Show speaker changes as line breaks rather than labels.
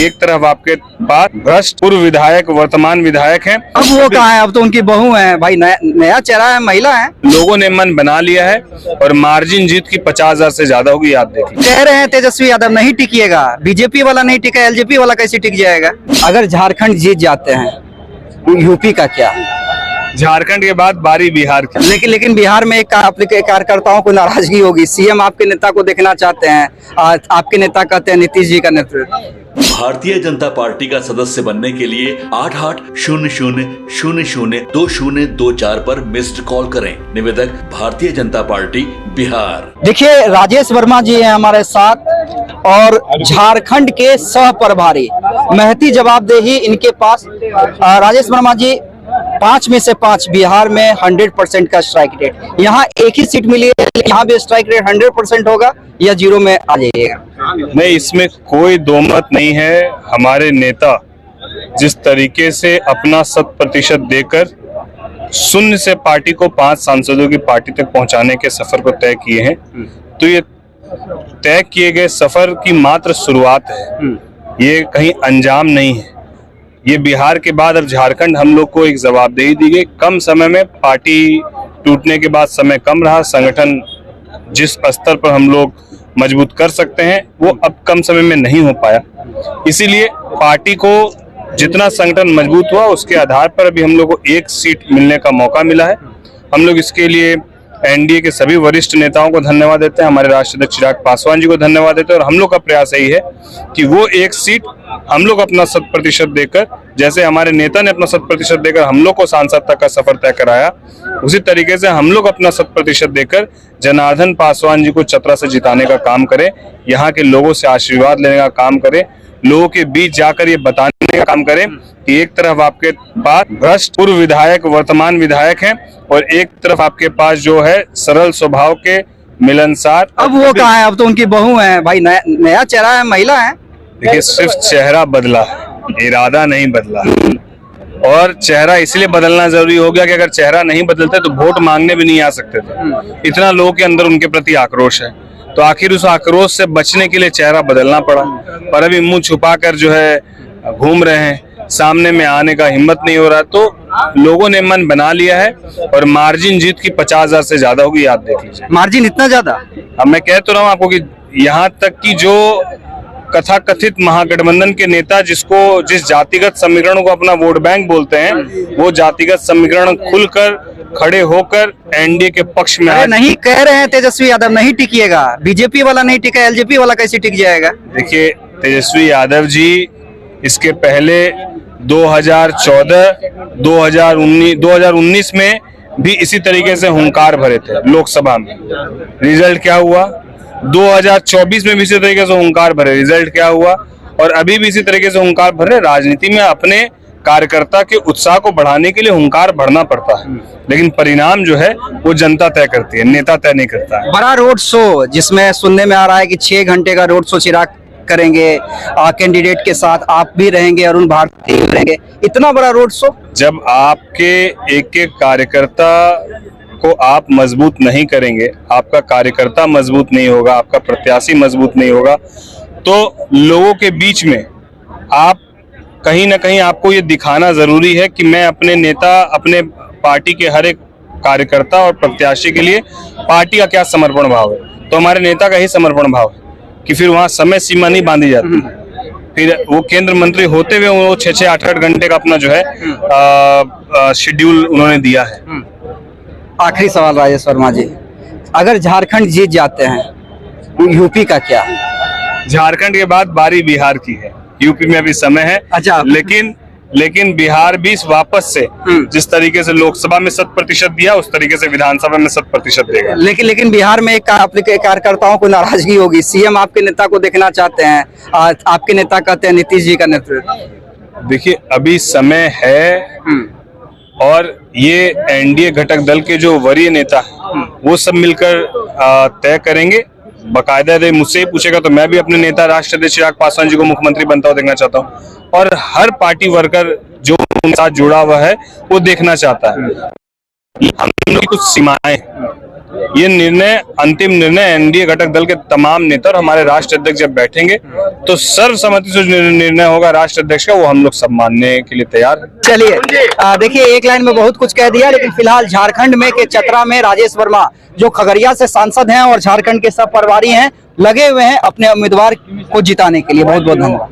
कि एक तरफ आपके पास भ्रष्ट पूर्व विधायक वर्तमान विधायक हैं,
अब वो कहाँ है? अब तो उनकी बहू है भाई, नया चेहरा है, महिला है।
लोगों ने मन बना लिया है और मार्जिन जीत की 50,000 से ज्यादा होगी। आप देखिए,
कह रहे हैं तेजस्वी यादव नहीं टिकिएगा, बीजेपी वाला नहीं टिका, एलजेपी वाला कैसे टिक जाएगा? अगर झारखंड जीत जाते हैं यूपी का क्या?
झारखंड के बाद बारी बिहार की।
लेकिन बिहार में आपके कार्यकर्ताओं को नाराजगी होगी। सीएम आपके नेता को देखना चाहते हैं, आपके नेता कहते हैं नीतीश जी का नेतृत्व।
भारतीय जनता पार्टी का सदस्य बनने के लिए 8800002024 पर मिस्ड कॉल करें। निवेदक भारतीय जनता पार्टी बिहार।
देखिए, राजेश वर्मा जी हैं हमारे साथ और झारखंड के सह प्रभारी महती जवाबदेही इनके पास। राजेश वर्मा जी, 5 में से 5 बिहार में 100% का स्ट्राइक रेट, यहाँ एक ही सीट मिली है, यहाँ भी स्ट्राइक रेट 100% होगा या 0 में आ जाइएगा?
नहीं, इसमें कोई दो मत नहीं है। हमारे नेता जिस तरीके से अपना 100% देकर शून्य से पार्टी को 5 सांसदों की पार्टी तक पहुंचाने के सफर को तय किए हैं, तो ये तय किए गए सफर की मात्र शुरुआत है, ये कहीं अंजाम नहीं है। ये बिहार के बाद अब झारखंड हम लोग को एक जवाबदेही दी गई। कम समय में पार्टी टूटने के बाद समय कम रहा, संगठन जिस स्तर पर हम लोग मजबूत कर सकते हैं वो अब कम समय में नहीं हो पाया। इसीलिए पार्टी को जितना संगठन मजबूत हुआ उसके आधार पर अभी हम लोग को 1 सीट मिलने का मौका मिला है। हम लोग इसके लिए एनडीए के सभी वरिष्ठ नेताओं को धन्यवाद देते हैं, हमारे राष्ट्रीय अध्यक्ष चिराग पासवान जी को धन्यवाद देते हैं और हम लोग का प्रयास यही है कि वो 1 सीट हम लोग अपना 100% देकर, जैसे हमारे नेता ने अपना 100% देकर हम लोग को सांसद तक का सफर तय कराया, उसी तरीके से हम लोग अपना 100% देकर जनार्दन पासवान जी को चतरा से जिताने का काम करें, यहाँ के लोगों से आशीर्वाद लेने का काम करें, लोगों के बीच जाकर ये बताने का काम करें कि एक तरफ आपके पास भ्रष्ट पूर्व विधायक वर्तमान विधायक हैं और एक तरफ आपके पास जो है सरल स्वभाव के मिलनसार।
अब वो कहाँ है? अब तो उनकी बहू है भाई, नया चेहरा है, महिला है।
देखिए, सिर्फ चेहरा बदला, इरादा नहीं बदला। और चेहरा इसलिए बदलना जरूरी हो गया कि अगर चेहरा नहीं बदलते तो वोट मांगने भी नहीं आ सकते थे। इतना लोगों के अंदर उनके प्रति आक्रोश है, तो आखिर उस आक्रोश से बचने के लिए चेहरा बदलना पड़ा। पर अभी मुंह छुपाकर जो है घूम रहे हैं, सामने में आने का हिम्मत नहीं हो रहा, तो लोगों ने मन बना लिया है और मार्जिन जीत की 50,000 से ज्यादा होगी। आप देख लीजिए,
मार्जिन इतना ज्यादा।
अब मैं कह तो रहा हूँ आपको कि यहाँ तक कि जो कथाकथित महागठबंधन के नेता जिस जातिगत समीकरण को अपना वोट बैंक बोलते हैं, वो जातिगत समीकरण खुलकर खड़े होकर एनडीए के पक्ष में आए।
नहीं, कह रहे हैं तेजस्वी यादव नहीं टिकिएगा, बीजेपी वाला नहीं टिका, एलजेपी वाला कैसे टिक जाएगा?
देखिए, तेजस्वी यादव जी इसके पहले 2014, 2019 में भी इसी तरीके से हुंकार भरे थे लोकसभा में। रिजल्ट क्या हुआ? 2024 में भी इसी तरीके से हुंकार भरे, रिजल्ट क्या हुआ? और अभी भी इसी तरीके से हुंकार भरे। राजनीति में अपने कार्यकर्ता के उत्साह को बढ़ाने के लिए हुंकार भरना पड़ता है, लेकिन परिणाम जो है वो जनता तय करती है, नेता तय नहीं करता है।
बड़ा रोड शो, जिसमें सुनने में आ रहा है कि 6 घंटे का रोड शो चिराग करेंगे, कैंडिडेट के साथ आप भी रहेंगे, अरुण भारती रहेंगे, इतना बड़ा रोड शो। जब
आपके एक एक कार्यकर्ता को आप मजबूत नहीं करेंगे, आपका कार्यकर्ता मजबूत नहीं होगा, आपका प्रत्याशी मजबूत नहीं होगा, तो लोगों के बीच में आप कहीं ना कहीं आपको ये दिखाना जरूरी है कि मैं अपने नेता, अपने पार्टी के हर एक कार्यकर्ता और प्रत्याशी के लिए पार्टी का क्या समर्पण भाव है। तो हमारे नेता का ही समर्पण भाव है कि फिर वहां समय सीमा नहीं बांधी जाती। फिर वो केंद्र मंत्री होते हुए वो 6-6, 8-8 घंटे का अपना जो है शेड्यूल उन्होंने दिया है।
आखिरी सवाल राजेश वर्मा जी, अगर झारखंड जीत जाते हैं यूपी का क्या?
झारखंड के बाद बारी बिहार की है, यूपी में अभी समय है।
अच्छा,
लेकिन बिहार भी वापस से जिस तरीके से लोकसभा में 100% दिया, उस तरीके से विधानसभा में 100% देगा।
लेकिन बिहार में आपके कार्यकर्ताओं को नाराजगी होगी। सीएम आपके नेता को देखना चाहते हैं, आपके नेता कहते हैं नीतीश जी का नेतृत्व।
देखिए, अभी समय है और ये एनडीए घटक दल के जो वरीय नेता हैं वो सब मिलकर तय करेंगे। बाकायदा यदि मुझसे ही पूछेगा तो मैं भी अपने नेता राष्ट्रीय अध्यक्ष चिराग पासवान जी को मुख्यमंत्री बनता हुआ देखना चाहता हूँ, और हर पार्टी वर्कर जो उनके साथ जुड़ा हुआ है वो देखना चाहता है। हम लोग की कुछ सीमाएं, ये निर्णय, अंतिम निर्णय एनडीए घटक दल के तमाम नेता और हमारे राष्ट्र अध्यक्ष जब बैठेंगे तो सर्वसम्मति से जो निर्णय होगा राष्ट्र अध्यक्ष का, वो हम लोग सब मानने के लिए तैयार हैं।
चलिए, देखिए एक लाइन में बहुत कुछ कह दिया, लेकिन फिलहाल झारखंड में के चतरा में राजेश वर्मा जो खगड़िया से सांसद हैं और झारखंड के सब प्रभारी हैं, लगे हुए हैं अपने उम्मीदवार को जिताने के लिए। बहुत बहुत धन्यवाद।